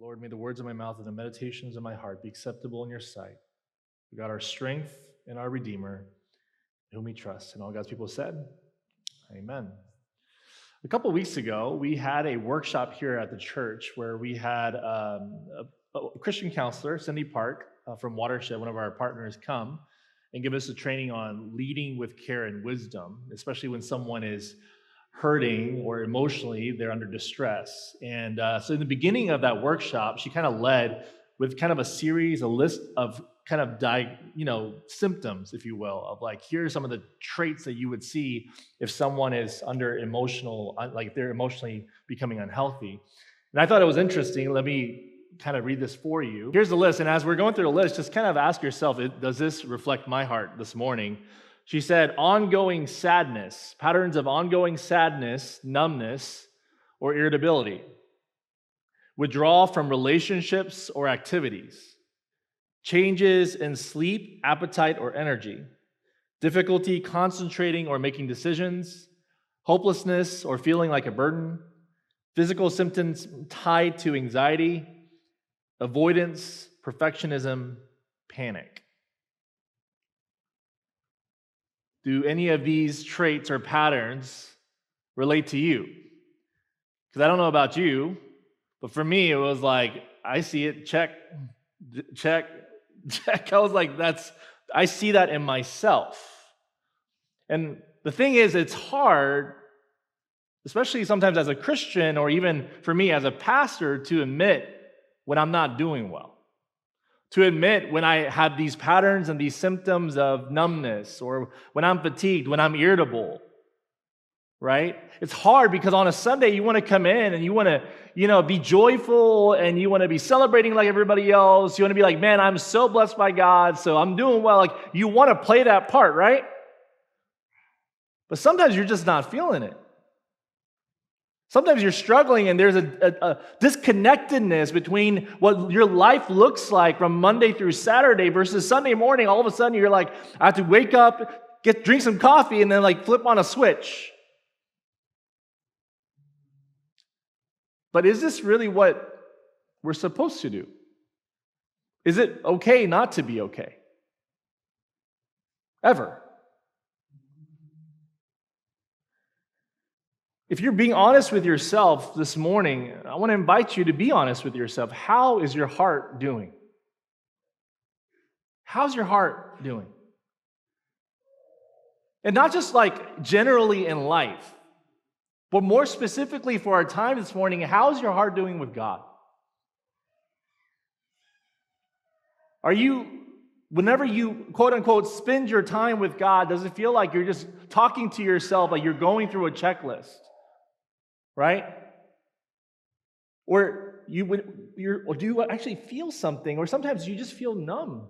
Lord, may the words of my mouth and the meditations of my heart be acceptable in your sight. We got our strength and our Redeemer, in whom we trust. And all God's people said, Amen. A couple of weeks ago, we had a workshop here at the church where we had a Christian counselor, Cindy Park, from Watershed, one of our partners, come and give us a training on leading with care and wisdom, especially when someone is hurting or emotionally they're under distress. And so in the beginning of that workshop, she kind of led with kind of a list of kind of symptoms, if you will, of like, here are some of the traits that you would see if someone is under emotional, like if they're emotionally becoming unhealthy. And I thought it was interesting. Let me kind of read this for you. Here's the list. And as we're going through the list, just kind of ask yourself, does this reflect my heart this morning? She said, ongoing sadness, patterns of ongoing sadness, numbness, or irritability. Withdrawal from relationships or activities. Changes in sleep, appetite, or energy. Difficulty concentrating or making decisions. Hopelessness or feeling like a burden. Physical symptoms tied to anxiety. Avoidance, perfectionism, panic. Do any of these traits or patterns relate to you? Because I don't know about you, but for me, it was like, I see it, check. I was like, I see that in myself. And the thing is, it's hard, especially sometimes as a Christian, or even for me as a pastor, to admit when I'm not doing well. To admit when I have these patterns and these symptoms of numbness, or when I'm fatigued, when I'm irritable, right? It's hard because on a Sunday you want to come in and you want to, be joyful, and you want to be celebrating like everybody else. You want to be like, man, I'm so blessed by God, so I'm doing well. Like, you want to play that part, right? But sometimes you're just not feeling it. Sometimes you're struggling, and there's a disconnectedness between what your life looks like from Monday through Saturday versus Sunday morning. All of a sudden, you're like, I have to wake up, drink some coffee, and then like flip on a switch. But is this really what we're supposed to do? Is it okay not to be okay? Ever? If you're being honest with yourself this morning, I want to invite you to be honest with yourself. How is your heart doing? How's your heart doing? And not just like generally in life, but more specifically for our time this morning, how's your heart doing with God? Are you, whenever you quote unquote spend your time with God, does it feel like you're just talking to yourself, like you're going through a checklist? Right? Or do you actually feel something? Or sometimes you just feel numb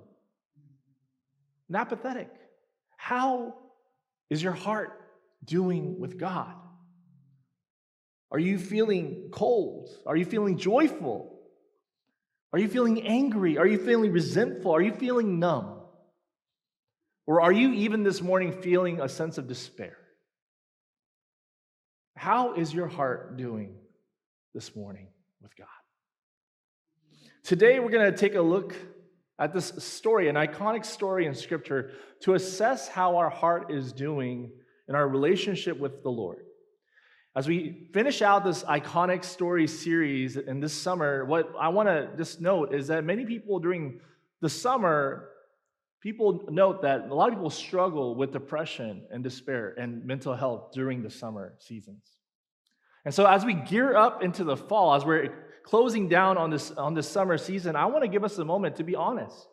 and apathetic. How is your heart doing with God? Are you feeling cold? Are you feeling joyful? Are you feeling angry? Are you feeling resentful? Are you feeling numb? Or are you even this morning feeling a sense of despair? How is your heart doing this morning with God? Today, we're going to take a look at this story, an iconic story in Scripture, to assess how our heart is doing in our relationship with the Lord. As we finish out this iconic story series in this summer, what I want to just note is that many people during the summer, people note that a lot of people struggle with depression and despair and mental health during the summer seasons. And so as we gear up into the fall, as we're closing down on this summer season, I want to give us a moment to be honest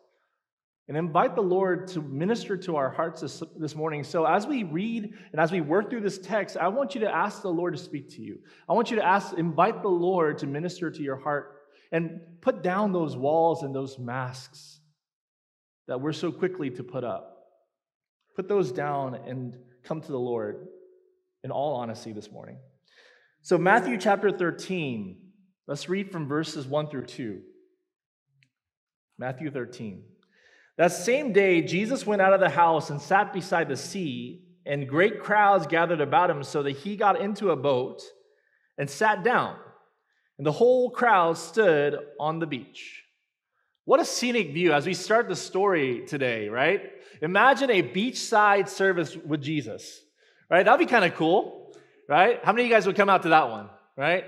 and invite the Lord to minister to our hearts this morning. So as we read and as we work through this text, I want you to ask the Lord to speak to you. I want you to invite the Lord to minister to your heart and put down those walls and those masks that we're so quickly to put up. Put those down and come to the Lord in all honesty this morning. So Matthew chapter 13, let's read from verses 1 through 2. Matthew 13. That same day, Jesus went out of the house and sat beside the sea, and great crowds gathered about him so that he got into a boat and sat down. and the whole crowd stood on the beach. What a scenic view as we start the story today, right? Imagine a beachside service with Jesus, right? That'd be kind of cool, right? How many of you guys would come out to that one, right?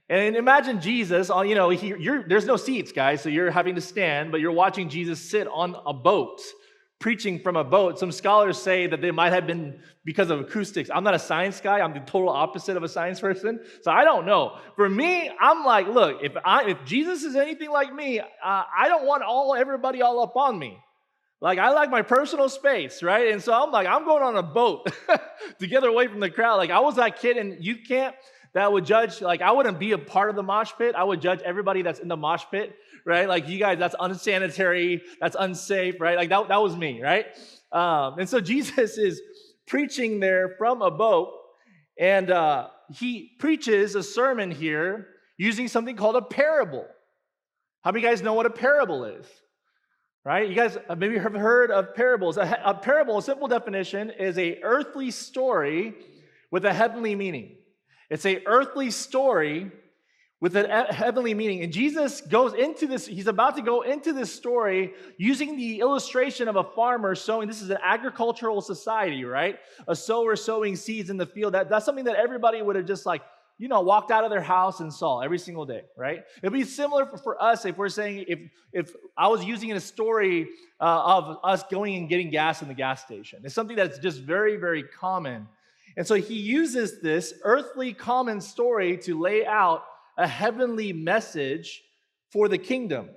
And imagine Jesus on, there's no seats, guys, so you're having to stand, but you're watching Jesus sit on a boat, preaching from a boat. Some scholars say that they might have been because of acoustics. I'm not a science guy. I'm the total opposite of a science person, so I don't know. For me, I'm like, look, if Jesus is anything like me, I don't want everybody all up on me. Like, I like my personal space, right? And so I'm like, I'm going on a boat to get away from the crowd. Like, I was that kid in youth camp that would judge, like, I wouldn't be a part of the mosh pit. I would judge everybody that's in the mosh pit, right? Like, you guys, that's unsanitary, that's unsafe, right? Like, that was me, right? And so Jesus is preaching there from a boat, and he preaches a sermon here using something called a parable. How many of you guys know what a parable is? Right? You guys maybe have heard of parables. A parable, a simple definition, is an earthly story with a heavenly meaning. It's an earthly story with a heavenly meaning. And Jesus goes into this, he's about to go into this story using the illustration of a farmer sowing. This is an agricultural society, right? A sower sowing seeds in the field. That's something that everybody would have just walked out of their house and saw every single day, right? It'd be similar for us if we're saying, if I was using a story of us going and getting gas in the gas station. It's something that's just very, very common. And so he uses this earthly common story to lay out a heavenly message for the kingdom.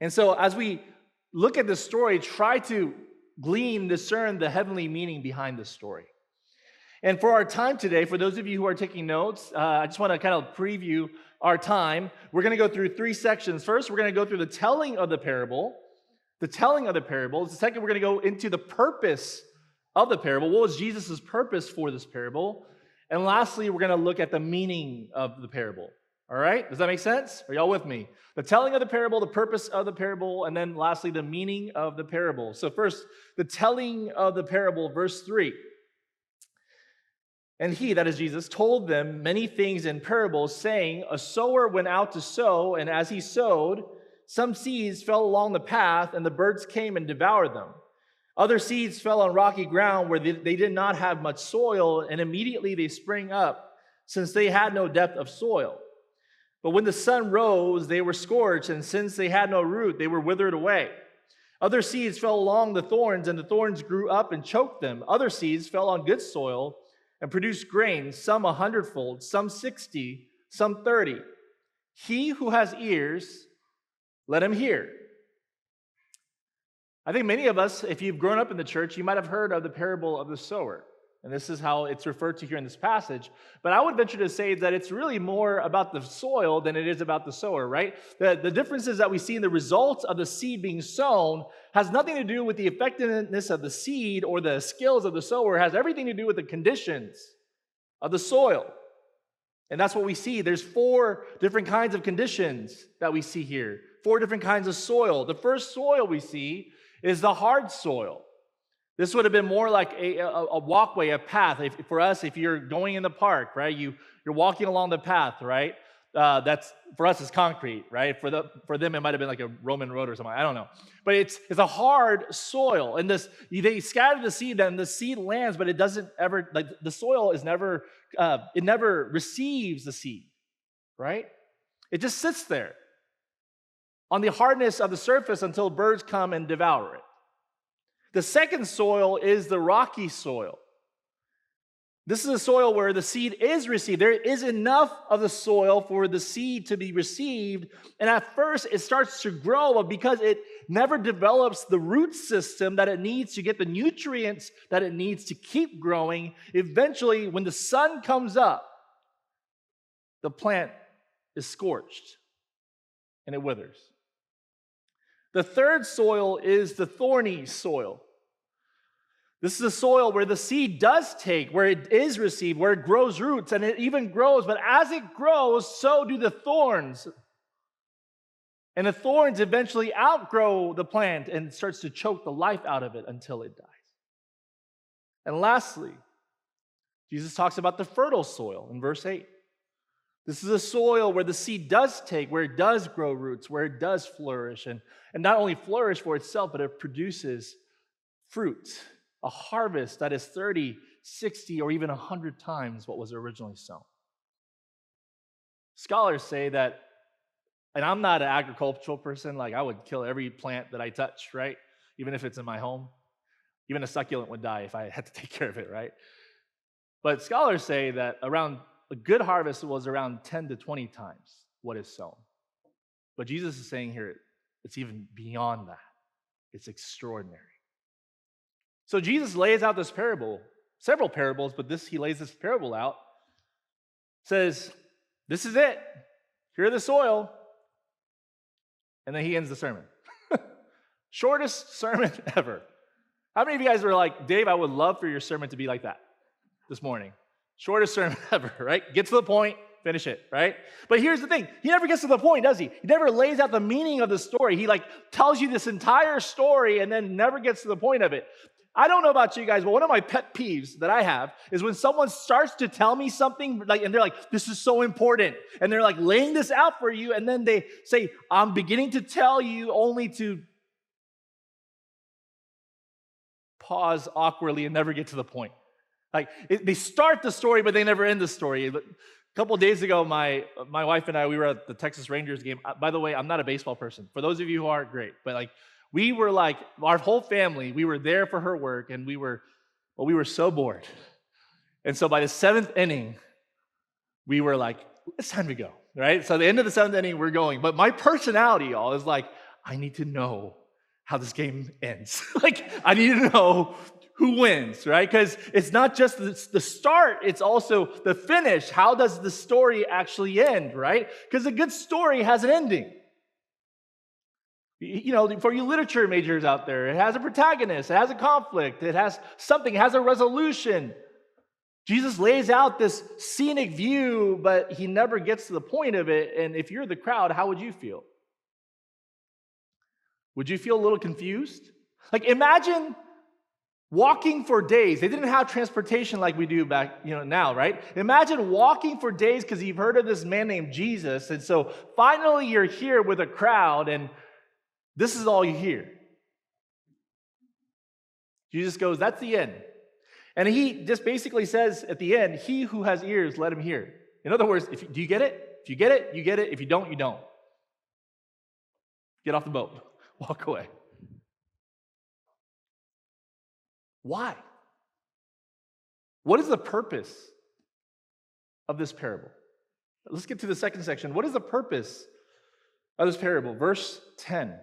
And so as we look at the story, try to discern the heavenly meaning behind the story. And for our time today, for those of you who are taking notes, I just want to kind of preview our time. We're going to go through 3 sections. First, we're going to go through the telling of the parable. The second, we're going to go into the purpose of the parable. What was Jesus' purpose for this parable? And lastly, we're going to look at the meaning of the parable. All right? Does that make sense? Are y'all with me? The telling of the parable, the purpose of the parable, and then lastly, the meaning of the parable. So first, the telling of the parable, verse 3. And he, that is Jesus, told them many things in parables, saying, a sower went out to sow, and as he sowed, some seeds fell along the path, and the birds came and devoured them. Other seeds fell on rocky ground where they did not have much soil, and immediately they sprang up, since they had no depth of soil. But when the sun rose, they were scorched, and since they had no root, they were withered away. Other seeds fell along the thorns, and the thorns grew up and choked them. Other seeds fell on good soil and produced grain, some 100-fold, some 60, some 30. He who has ears, let him hear. I think many of us, if you've grown up in the church, you might have heard of the parable of the sower. And this is how it's referred to here in this passage. But I would venture to say that it's really more about the soil than it is about the sower, right? The differences that we see in the results of the seed being sown has nothing to do with the effectiveness of the seed or the skills of the sower. It has everything to do with the conditions of the soil. And that's what we see. There's 4 different kinds of conditions that we see here. 4 different kinds of soil. The first soil we see is the hard soil. This would have been more like a walkway, a path. For us, if you're going in the park, right, you're walking along the path, right? That's for us, it's concrete, right? For them, it might have been like a Roman road or something. I don't know, but it's a hard soil, and they scatter the seed, and the seed lands, but it doesn't ever the soil is never it never receives the seed, right? It just sits there on the hardness of the surface until birds come and devour it. The second soil is the rocky soil. This is a soil where the seed is received. There is enough of the soil for the seed to be received. And at first, it starts to grow, but because it never develops the root system that it needs to get the nutrients that it needs to keep growing, eventually, when the sun comes up, the plant is scorched and it withers. The third soil is the thorny soil. This is a soil where the seed does take, where it is received, where it grows roots, and it even grows. But as it grows, so do the thorns. And the thorns eventually outgrow the plant and starts to choke the life out of it until it dies. And lastly, Jesus talks about the fertile soil in verse 8. This is a soil where the seed does take, where it does grow roots, where it does flourish, and not only flourish for itself, but it produces fruit, a harvest that is 30, 60, or even 100 times what was originally sown. Scholars say that, and I'm not an agricultural person, like I would kill every plant that I touch, right? Even if it's in my home. Even a succulent would die if I had to take care of it, right? But scholars say that a good harvest was around 10 to 20 times what is sown. But Jesus is saying here, it's even beyond that. It's extraordinary. So Jesus lays out this parable, several parables, but he lays this parable out, says, this is it. Here are the soil. And then he ends the sermon. Shortest sermon ever. How many of you guys were like, Dave, I would love for your sermon to be like that this morning? Shortest sermon ever, right? Get to the point, finish it, right? But here's the thing. He never gets to the point, does he? He never lays out the meaning of the story. He tells you this entire story and then never gets to the point of it. I don't know about you guys, but one of my pet peeves that I have is when someone starts to tell me something, and they're like, this is so important, and they're like laying this out for you, and then they say, I'm beginning to tell you, only to pause awkwardly and never get to the point. They start the story, but they never end the story. A couple of days ago, my wife and I, we were at the Texas Rangers game. By the way, I'm not a baseball person. For those of you who are, great. But we were our whole family, we were there for her work, and we were so bored. And so by the 7th inning, we were like, it's time to go, right? So at the end of the 7th inning, we're going. But my personality, y'all, is like, I need to know how this game ends. I need to know who wins, right? Because it's not just the start, it's also the finish. How does the story actually end, right? Because a good story has an ending. For you literature majors out there, it has a protagonist, it has a conflict, it has something, it has a resolution. Jesus lays out this scenic view, but he never gets to the point of it. And if you're the crowd, how would you feel? Would you feel a little confused? Imagine walking for days. They didn't have transportation like we do back, now, right? Imagine walking for days because you've heard of this man named Jesus. And so finally you're here with a crowd and this is all you hear. Jesus goes, that's the end. And he just basically says at the end, he who has ears, let him hear. In other words, do you get it? If you get it, you get it. If you don't, you don't. Get off the boat. Walk away. Why? What is the purpose of this parable? Let's get to the second section. What is the purpose of this parable? Verse 10.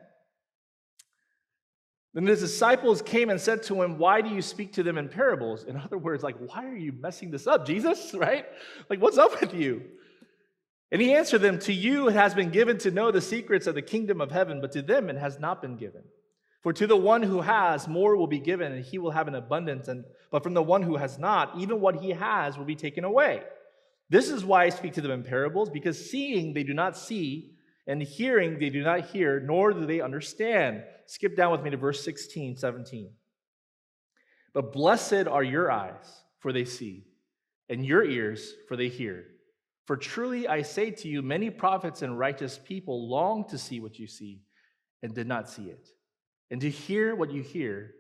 Then his disciples came and said to him, why do you speak to them in parables? In other words, why are you messing this up, Jesus? Right? What's up with you? And he answered them, to you it has been given to know the secrets of the kingdom of heaven, but to them it has not been given. For to the one who has, more will be given, and he will have an abundance. But from the one who has not, even what he has will be taken away. This is why I speak to them in parables, because seeing they do not see, and hearing they do not hear, nor do they understand. Skip down with me to verse 16, 17. But blessed are your eyes, for they see, and your ears, for they hear. For truly I say to you, many prophets and righteous people long to see what you see, and did not see it, and to hear what you hear,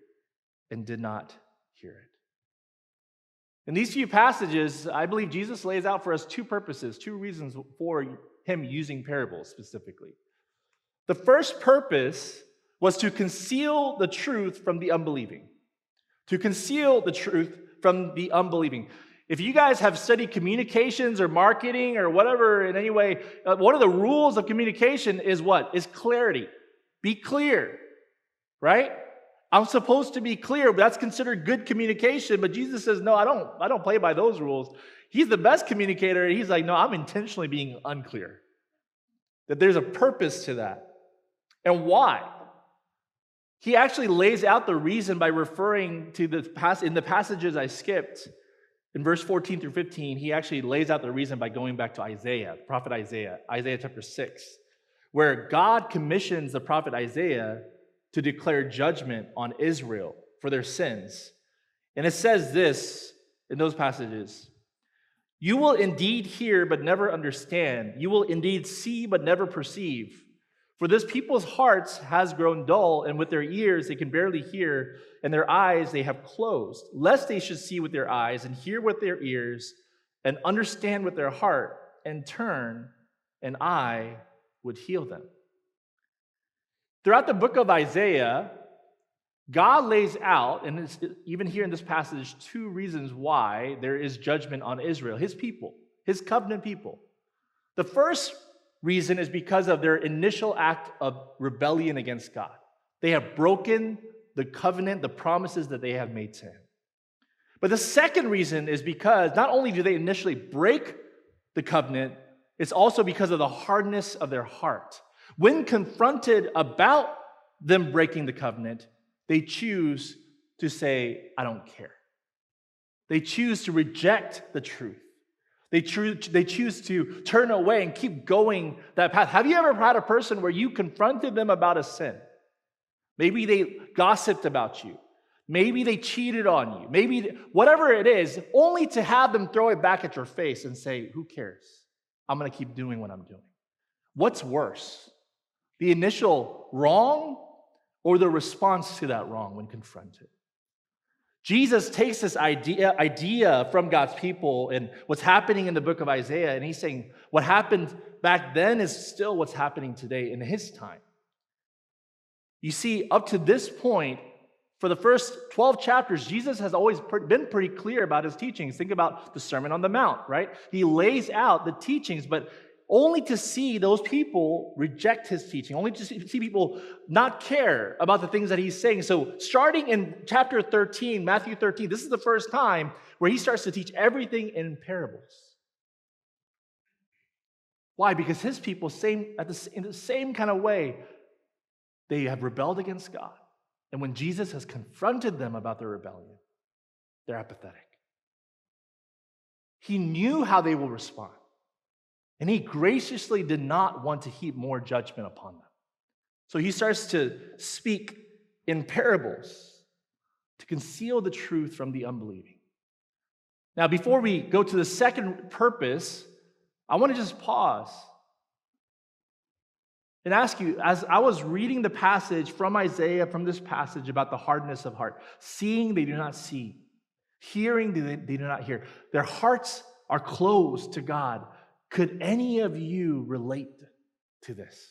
and did not hear it. In these few passages, I believe Jesus lays out for us two purposes, two reasons for him using parables specifically. The first purpose was to conceal the truth from the unbelieving. To conceal the truth from the unbelieving. If you guys have studied communications or marketing or whatever in any way, one of the rules of communication is what? Is clarity. Be clear, right? I'm supposed to be clear, but that's considered good communication. But Jesus says, no, I don't play by those rules. He's the best communicator. He's like, no, I'm intentionally being unclear. That there's a purpose to that. And why? He actually lays out the reason by referring to in the passages I skipped. In verse 14 through 15, he actually lays out the reason by going back to Isaiah, the prophet Isaiah chapter 6, where God commissions the prophet Isaiah to declare judgment on Israel for their sins. And it says this in those passages, You will indeed hear, but never understand. You will indeed see, but never perceive. For this people's hearts has grown dull, and with their ears they can barely hear, and their eyes they have closed, lest they should see with their eyes, and hear with their ears, and understand with their heart, and turn, and I would heal them. Throughout the book of Isaiah, God lays out, and even here in this passage, two reasons why there is judgment on Israel, his people, his covenant people. The first reason is because of their initial act of rebellion against God. They have broken the covenant, the promises that they have made to him. But the second reason is because not only do they initially break the covenant, it's also because of the hardness of their heart. When confronted about them breaking the covenant, they choose to say, I don't care. They choose to reject the truth. They choose to turn away and keep going that path. Have you ever had a person where you confronted them about a sin? Maybe they gossiped about you. Maybe they cheated on you. Maybe whatever it is, only to have them throw it back at your face and say, who cares? I'm going to keep doing what I'm doing. What's worse? The initial wrong or the response to that wrong when confronted? Jesus takes this idea from God's people and what's happening in the book of Isaiah, and he's saying what happened back then is still what's happening today in his time. You see, up to this point, for the first 12 chapters, Jesus has always been pretty clear about his teachings. Think about the Sermon on the Mount, right? He lays out the teachings, but only to see those people reject his teaching, only to see people not care about the things that he's saying. So starting in chapter 13, Matthew 13, this is the first time where he starts to teach everything in parables. Why? Because his people, in the same kind of way, they have rebelled against God. And when Jesus has confronted them about their rebellion, they're apathetic. He knew how they will respond. And he graciously did not want to heap more judgment upon them. So he starts to speak in parables to conceal the truth from the unbelieving. Now, before we go to the second purpose, I want to just pause and ask you, as I was reading the passage from Isaiah, from this passage about the hardness of heart, seeing they do not see, hearing they do not hear, their hearts are closed to God. Could any of you relate to this?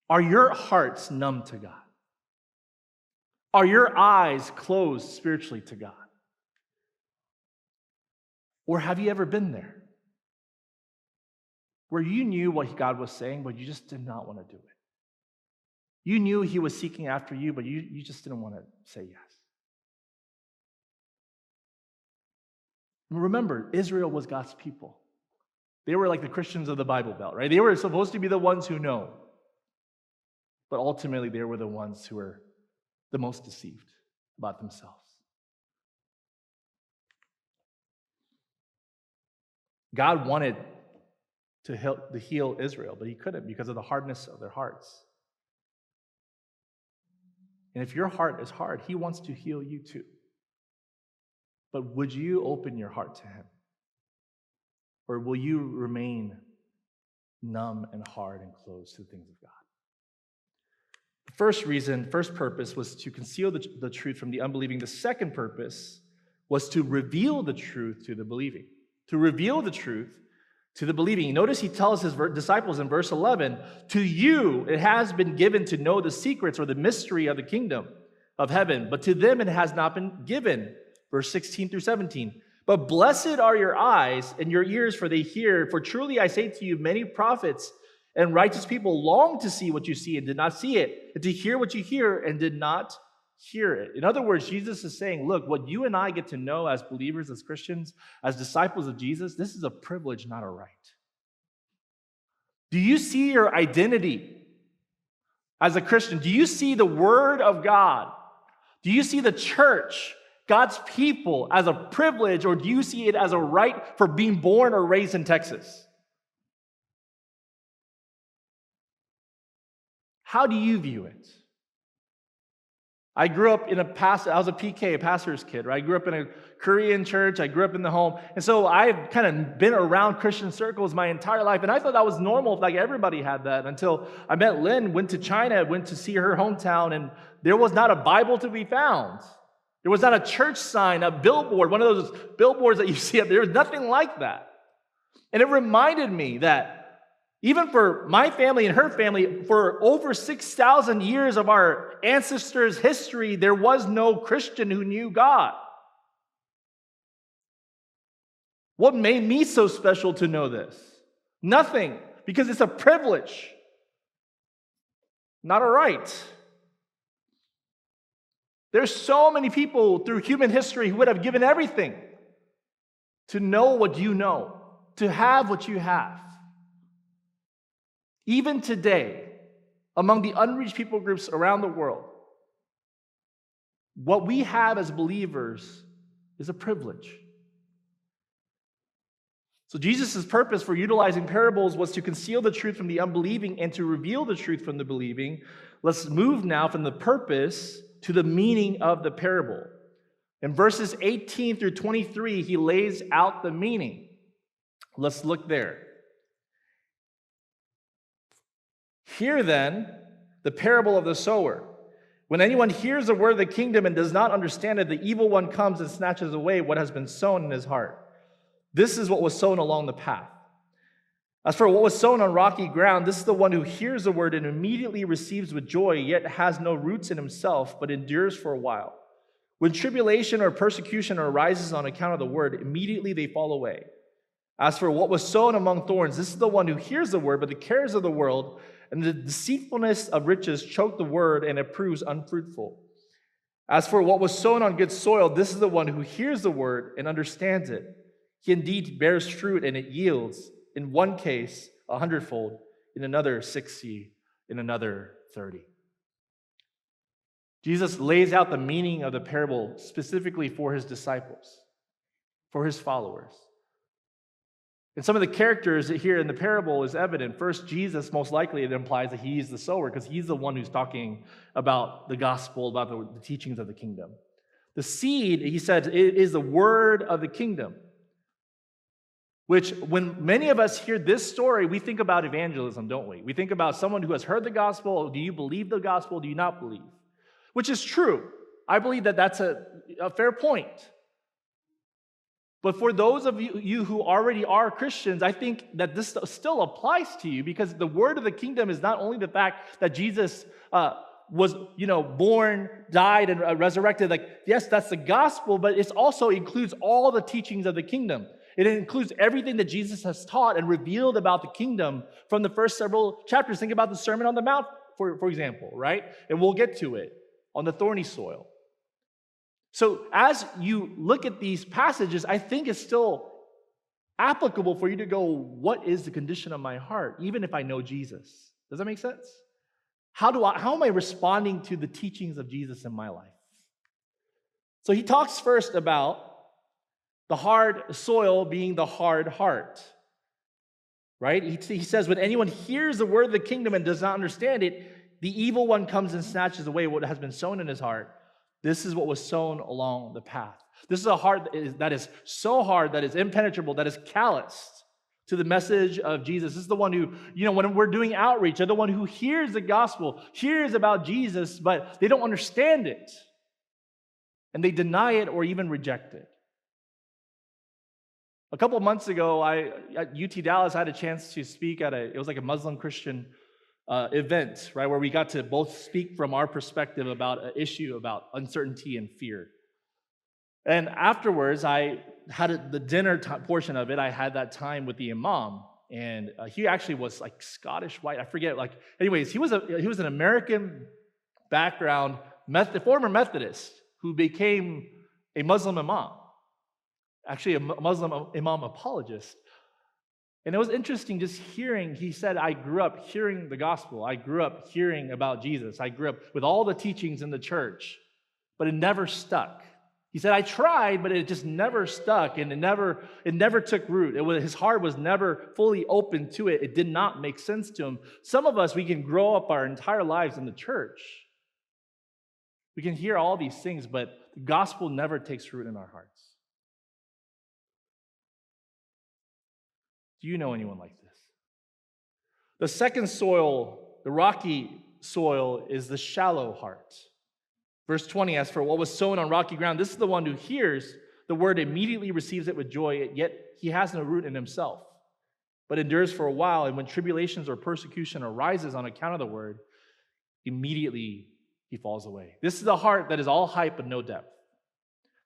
Are your hearts numb to God? Are your eyes closed spiritually to God? Or have you ever been there? Where you knew what God was saying, but you just did not want to do it. You knew he was seeking after you, but you just didn't want to say yes. Remember, Israel was God's people. They were like the Christians of the Bible Belt, right? They were supposed to be the ones who know. But ultimately, they were the ones who were the most deceived about themselves. God wanted to heal Israel, but he couldn't because of the hardness of their hearts. And if your heart is hard, he wants to heal you too. But would you open your heart to him? Or will you remain numb and hard and closed to the things of God? The first purpose was to conceal the truth from the unbelieving. The second purpose was to reveal the truth to the believing. To reveal the truth to the believing. Notice he tells his disciples in verse 11, to you it has been given to know the secrets or the mystery of the kingdom of heaven, but to them it has not been given. Verse 16 through 17. But blessed are your eyes and your ears, for they hear. For truly I say to you, many prophets and righteous people long to see what you see and did not see it, and to hear what you hear and did not hear it. In other words, Jesus is saying, look, what you and I get to know as believers, as Christians, as disciples of Jesus, this is a privilege, not a right. Do you see your identity as a Christian? Do you see the Word of God? Do you see the church, God's people, as a privilege, or do you see it as a right for being born or raised in Texas? How do you view it? I grew up in I was a PK, a pastor's kid, right? I grew up in a Korean church. I grew up in the home. And so I've kind of been around Christian circles my entire life. And I thought that was normal, like everybody had that, until I met Lynn, went to China, went to see her hometown, and there was not a Bible to be found. There was not a church sign, a billboard, one of those billboards that you see up there. There was nothing like that. And it reminded me that even for my family and her family, for over 6,000 years of our ancestors' history, there was no Christian who knew God. What made me so special to know this? Nothing, because it's a privilege, not a right. There's so many people through human history who would have given everything to know what you know, to have what you have. Even today, among the unreached people groups around the world, what we have as believers is a privilege. So Jesus' purpose for utilizing parables was to conceal the truth from the unbelieving and to reveal the truth from the believing. Let's move now from the purpose to the meaning of the parable. In verses 18 through 23, he lays out the meaning. Let's look there. Hear then the parable of the sower. When anyone hears the word of the kingdom and does not understand it, the evil one comes and snatches away what has been sown in his heart. This is what was sown along the path. As for what was sown on rocky ground, this is the one who hears the word and immediately receives with joy, yet has no roots in himself, but endures for a while. When tribulation or persecution arises on account of the word, immediately they fall away. As for what was sown among thorns, this is the one who hears the word, but the cares of the world and the deceitfulness of riches choke the word, and it proves unfruitful. As for what was sown on good soil, this is the one who hears the word and understands it. He indeed bears fruit, and it yields, in one case, 100-fold, in another 60, in another 30. Jesus lays out the meaning of the parable specifically for his disciples, for his followers. And some of the characters here in the parable is evident. First, Jesus, most likely it implies that he's the sower because he's the one who's talking about the gospel, about the teachings of the kingdom. The seed, he said, it is the word of the kingdom, which when many of us hear this story, we think about evangelism, don't we? We think about someone who has heard the gospel. Do you believe the gospel? Do you not believe? Which is true. I believe that that's a fair point. But for those of you who already are Christians, I think that this still applies to you because the word of the kingdom is not only the fact that Jesus was, born, died, and resurrected. Like, yes, that's the gospel, but it also includes all the teachings of the kingdom. It includes everything that Jesus has taught and revealed about the kingdom from the first several chapters. Think about the Sermon on the Mount, for example, right? And we'll get to it on the thorny soil. So as you look at these passages, I think it's still applicable for you to go, what is the condition of my heart, even if I know Jesus? Does that make sense? How am I responding to the teachings of Jesus in my life? So he talks first about the hard soil being the hard heart, right? He says, when anyone hears the word of the kingdom and does not understand it, the evil one comes and snatches away what has been sown in his heart. This is what was sown along the path. This is a heart that is so hard, that is impenetrable, that is calloused to the message of Jesus. This is the one who, when we're doing outreach, they're the one who hears the gospel, hears about Jesus, but they don't understand it. And they deny it or even reject it. A couple of months ago, at UT Dallas, I had a chance to speak it was like a Muslim Christian event, right, where we got to both speak from our perspective about an issue about uncertainty and fear. And afterwards, I had the dinner portion of it. I had that time with the imam, and he actually was like Scottish white. I forget. Anyways, he was an American background former Methodist who became a Muslim imam, actually a Muslim imam apologist. And it was interesting just hearing, he said, I grew up hearing the gospel. I grew up hearing about Jesus. I grew up with all the teachings in the church, but it never stuck. He said, I tried, but it just never stuck, and it never took root. His heart was never fully open to it. It did not make sense to him. Some of us, we can grow up our entire lives in the church. We can hear all these things, but the gospel never takes root in our hearts. Do you know anyone like this? The second soil, the rocky soil, is the shallow heart. Verse 20, as for what was sown on rocky ground, this is the one who hears the word, immediately receives it with joy, yet he has no root in himself, but endures for a while, and when tribulations or persecution arises on account of the word, immediately he falls away. This is a heart that is all hype but no depth.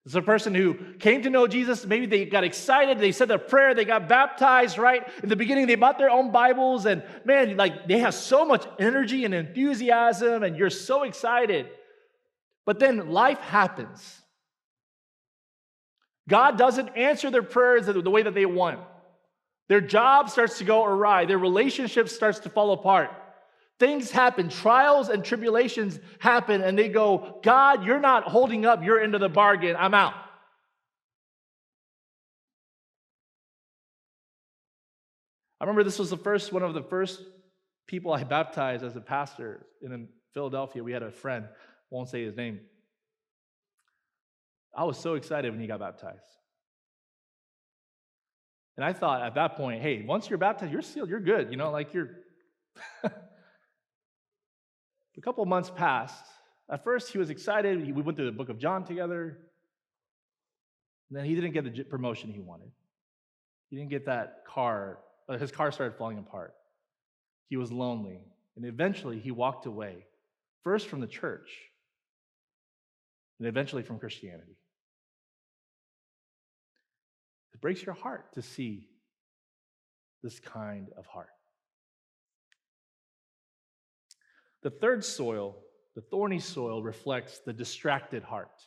It's a person who came to know Jesus. Maybe they got excited. They said their prayer. They got baptized, right? In the beginning, they bought their own Bibles. And man, like they have so much energy and enthusiasm, and you're so excited. But then life happens. God doesn't answer their prayers the way that they want. Their job starts to go awry. Their relationship starts to fall apart. Things happen, trials and tribulations happen, and they go, God, you're not holding up your end of the bargain. I'm out. I remember this was one of the first people I baptized as a pastor in Philadelphia. We had a friend, won't say his name. I was so excited when he got baptized. And I thought at that point, hey, once you're baptized, you're sealed, you're good. You know, like you're... A couple of months passed. At first, he was excited. We went through the book of John together. And then he didn't get the promotion he wanted. He didn't get that car. His car started falling apart. He was lonely. And eventually, he walked away, first from the church, and eventually from Christianity. It breaks your heart to see this kind of heart. The third soil, the thorny soil, reflects the distracted heart.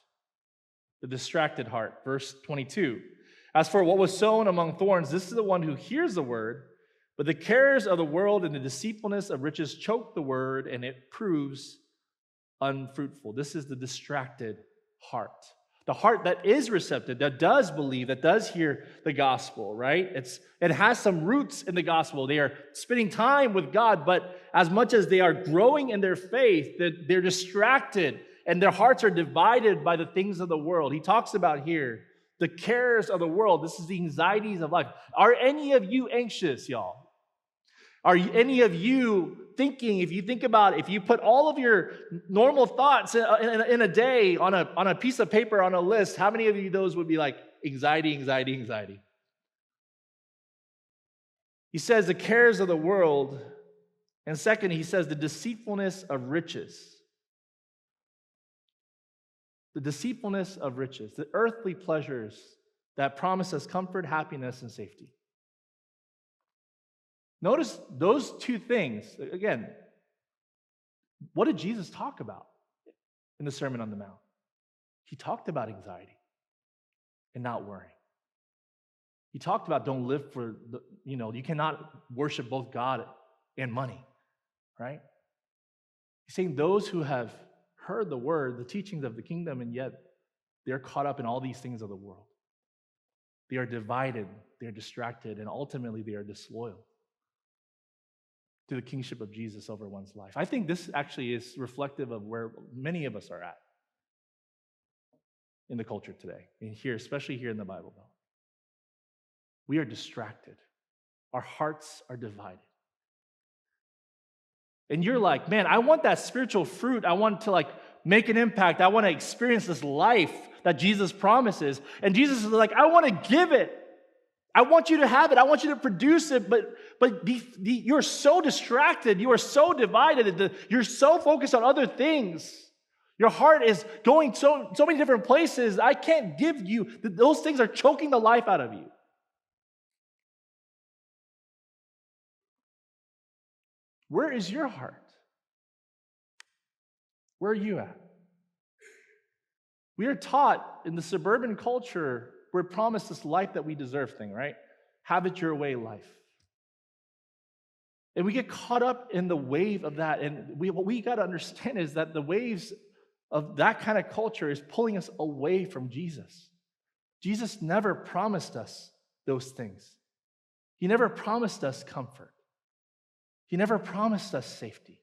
The distracted heart. Verse 22. As for what was sown among thorns, this is the one who hears the word, but the cares of the world and the deceitfulness of riches choke the word, and it proves unfruitful. This is the distracted heart. The heart that is receptive, that does believe, that does hear the gospel, right? It has some roots in the gospel. They are spending time with God, but as much as they are growing in their faith, they're distracted and their hearts are divided by the things of the world. He talks about here the cares of the world. This is the anxieties of life. Are any of you anxious, y'all? Are any of you thinking, if you put all of your normal thoughts in a day on a piece of paper, on a list, how many of you those would be like anxiety, anxiety, anxiety? He says the cares of the world, and second, he says the deceitfulness of riches. The deceitfulness of riches, the earthly pleasures that promise us comfort, happiness, and safety. Notice those two things. Again, what did Jesus talk about in the Sermon on the Mount? He talked about anxiety and not worrying. He talked about don't live for, you cannot worship both God and money, right? He's saying those who have heard the word, the teachings of the kingdom, and yet they're caught up in all these things of the world. They are divided, they're distracted, and ultimately they are disloyal to the kingship of Jesus over one's life. I think this actually is reflective of where many of us are at in the culture today, and here, especially here in the Bible Belt. We are distracted. Our hearts are divided. And you're like, man, I want that spiritual fruit. I want to make an impact. I want to experience this life that Jesus promises. And Jesus is like, I want to give it. I want you to have it. I want you to produce it. But you're so distracted. You are so divided. You're so focused on other things. Your heart is going so many different places. I can't give you. Those things are choking the life out of you. Where is your heart? Where are you at? We are taught in the suburban culture, we're promised this life that we deserve thing, right? Have it your way life. And we get caught up in the wave of that. And what we got to understand is that the waves of that kind of culture is pulling us away from Jesus. Jesus never promised us those things. He never promised us comfort. He never promised us safety.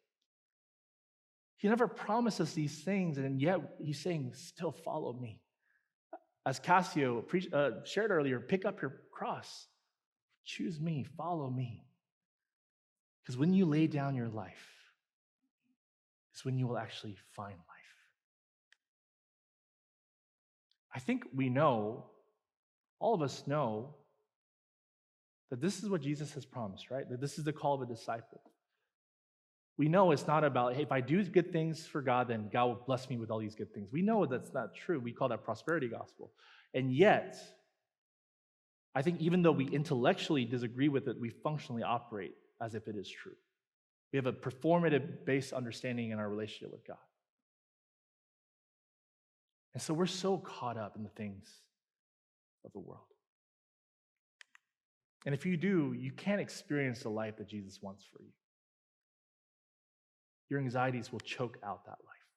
He never promised us these things, and yet he's saying, still follow me. As Cassio shared earlier, pick up your cross. Choose me, follow me. Because when you lay down your life, is when you will actually find life. I think we know, all of us know, that this is what Jesus has promised, right? That this is the call of a disciple. We know it's not about, hey, if I do good things for God, then God will bless me with all these good things. We know that's not true. We call that prosperity gospel. And yet, I think even though we intellectually disagree with it, we functionally operate as if it is true. We have a performative-based understanding in our relationship with God. And so we're so caught up in the things of the world. And if you do, you can't experience the life that Jesus wants for you. Your anxieties will choke out that life.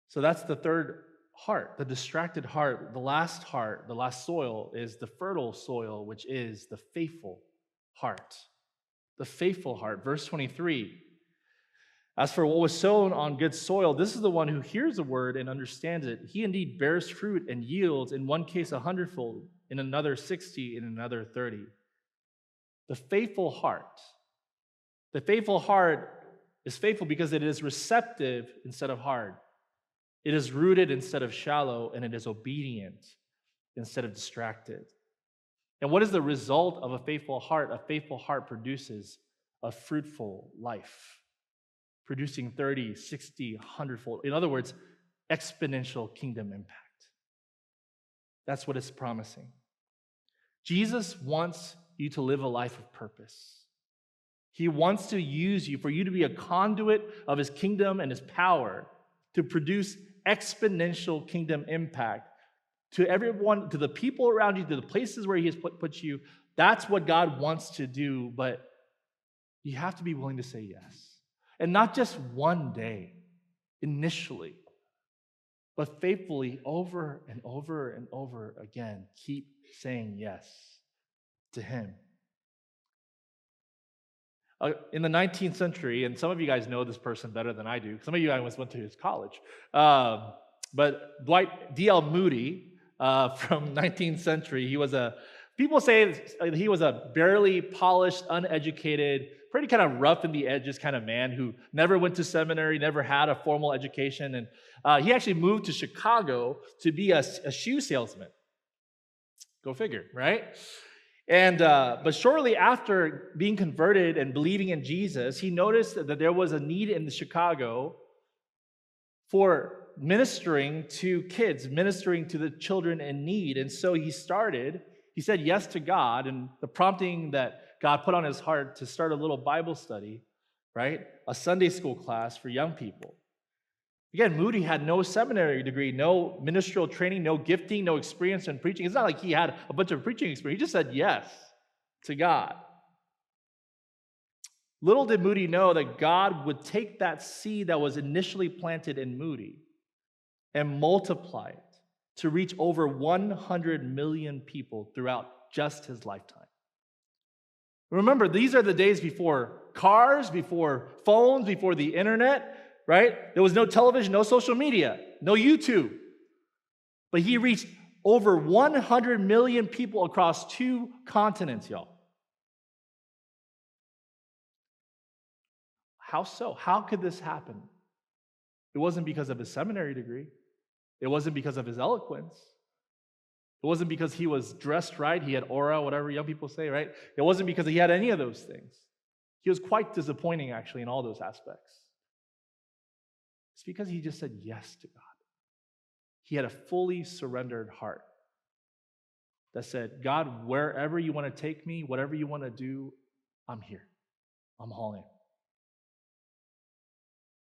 So that's the third heart, the distracted heart. The last heart, the last soil, is the fertile soil, which is the faithful heart. The faithful heart. Verse 23. As for what was sown on good soil, this is the one who hears the word and understands it. He indeed bears fruit and yields, in one case 100-fold, in another 60, in another 30. The faithful heart. The faithful heart is faithful because it is receptive instead of hard. It is rooted instead of shallow, and it is obedient instead of distracted. And what is the result of a faithful heart? A faithful heart produces a fruitful life, producing 30, 60, 100-fold. In other words, exponential kingdom impact. That's what it's promising. Jesus wants you to live a life of purpose. He wants to use you for you to be a conduit of his kingdom and his power to produce exponential kingdom impact to everyone, to the people around you, to the places where he has put you. That's what God wants to do, but you have to be willing to say yes. And not just one day, initially, but faithfully over and over and over again, keep saying yes to him. In the 19th century, and some of you guys know this person better than I do. Some of you guys went to his college. But Dwight D.L. Moody from 19th century, people say he was a barely polished, uneducated, pretty kind of rough in the edges kind of man who never went to seminary, never had a formal education. And he actually moved to Chicago to be a shoe salesman. Go figure, right? And but shortly after being converted and believing in Jesus, he noticed that there was a need in Chicago for ministering to kids, ministering to the children in need. And so he said yes to God, and the prompting that God put on his heart to start a little Bible study, right? A Sunday school class for young people. Again, Moody had no seminary degree, no ministerial training, no gifting, no experience in preaching. It's not like he had a bunch of preaching experience. He just said yes to God. Little did Moody know that God would take that seed that was initially planted in Moody and multiply it to reach over 100 million people throughout just his lifetime. Remember, these are the days before cars, before phones, before the internet, right? There was no television, no social media, no YouTube. But he reached over 100 million people across 2 continents, y'all. How so? How could this happen? It wasn't because of his seminary degree. It wasn't because of his eloquence. It wasn't because he was dressed right, he had aura, whatever young people say, right? It wasn't because he had any of those things. He was quite disappointing, actually, in all those aspects. It's because he just said yes to God. He had a fully surrendered heart that said, God, wherever you want to take me, whatever you want to do, I'm here. I'm all in.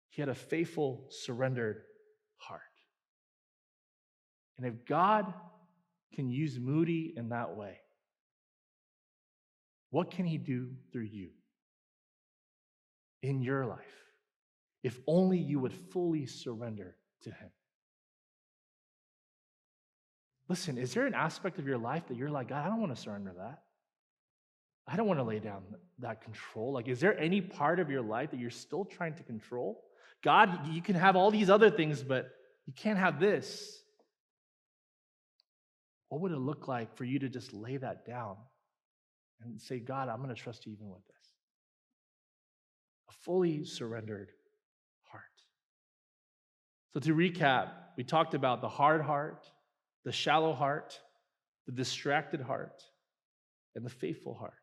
He had a faithful, surrendered heart. And if God can use Moody in that way, what can he do through you in your life? If only you would fully surrender to him. Listen, is there an aspect of your life that you're like, God, I don't want to surrender that? I don't want to lay down that control. Like, is there any part of your life that you're still trying to control? God, you can have all these other things, but you can't have this. What would it look like for you to just lay that down and say, God, I'm going to trust you even with this? A fully surrendered heart. So to recap, we talked about the hard heart, the shallow heart, the distracted heart, and the faithful heart.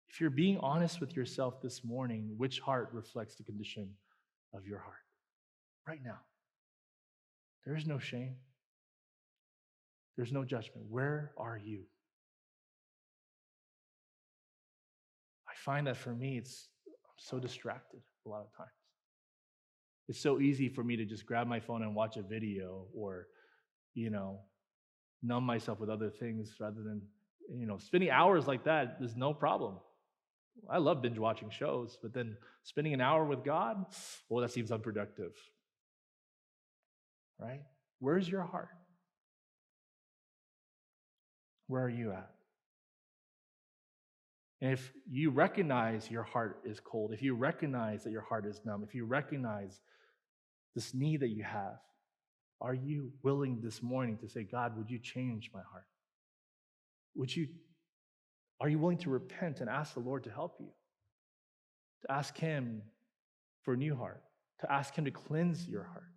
If you're being honest with yourself this morning, which heart reflects the condition of your heart? Right now. There is no shame. There's no judgment. Where are you? I find that for me, I'm so distracted a lot of times. It's so easy for me to just grab my phone and watch a video or, numb myself with other things rather than, spending hours like that is no problem. I love binge watching shows, but then spending an hour with God, well, that seems unproductive. Right? Where's your heart? Where are you at? And if you recognize your heart is cold, if you recognize that your heart is numb, if you recognize this need that you have, are you willing this morning to say, God, would you change my heart? Are you willing to repent and ask the Lord to help you? To ask Him for a new heart, to ask Him to cleanse your heart.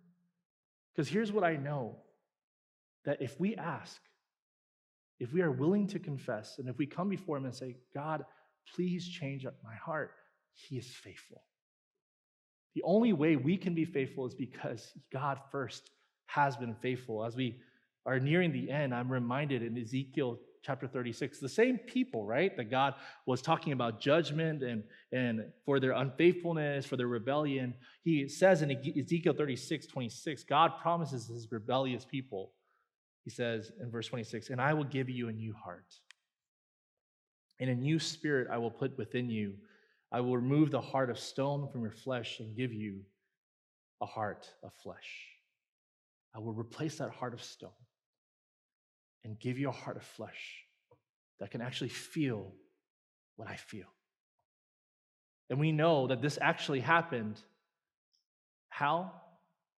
Because here's what I know, that if we ask, if we are willing to confess, and if we come before Him and say, God, please change my heart, He is faithful. The only way we can be faithful is because God first has been faithful. As we are nearing the end, I'm reminded in Ezekiel chapter 36, the same people, right, that God was talking about judgment and for their unfaithfulness, for their rebellion. He says in Ezekiel 36:26, God promises His rebellious people, He says in verse 26, and I will give you a new heart, and a new spirit I will put within you. I will remove the heart of stone from your flesh and give you a heart of flesh. I will replace that heart of stone and give you a heart of flesh that can actually feel what I feel. And we know that this actually happened. How?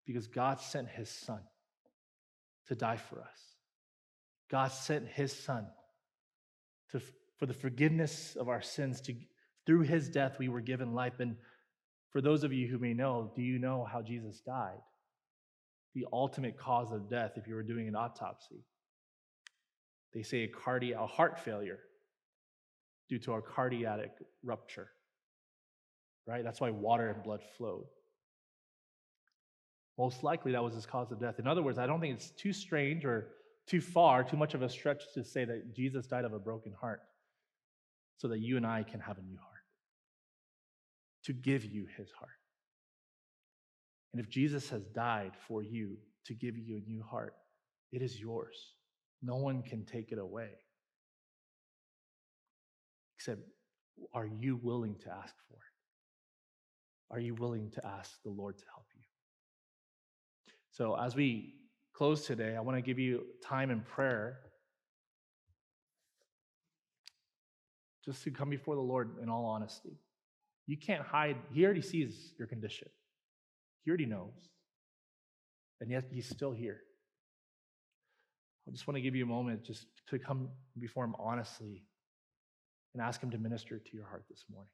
Because God sent His Son to die for us. God sent His Son for the forgiveness of our sins. Through His death, we were given life. And for those of you who may know, do you know how Jesus died? The ultimate cause of death, if you were doing an autopsy. They say a heart failure due to a cardiac rupture. Right? That's why water and blood flowed. Most likely that was His cause of death. In other words, I don't think it's too strange or too much of a stretch to say that Jesus died of a broken heart so that you and I can have a new heart, to give you His heart. And if Jesus has died for you to give you a new heart, it is yours. No one can take it away. Except, are you willing to ask for it? Are you willing to ask the Lord to help you? So as we close today, I want to give you time in prayer just to come before the Lord in all honesty. You can't hide. He already sees your condition. He already knows. And yet He's still here. I just want to give you a moment just to come before Him honestly and ask Him to minister to your heart this morning.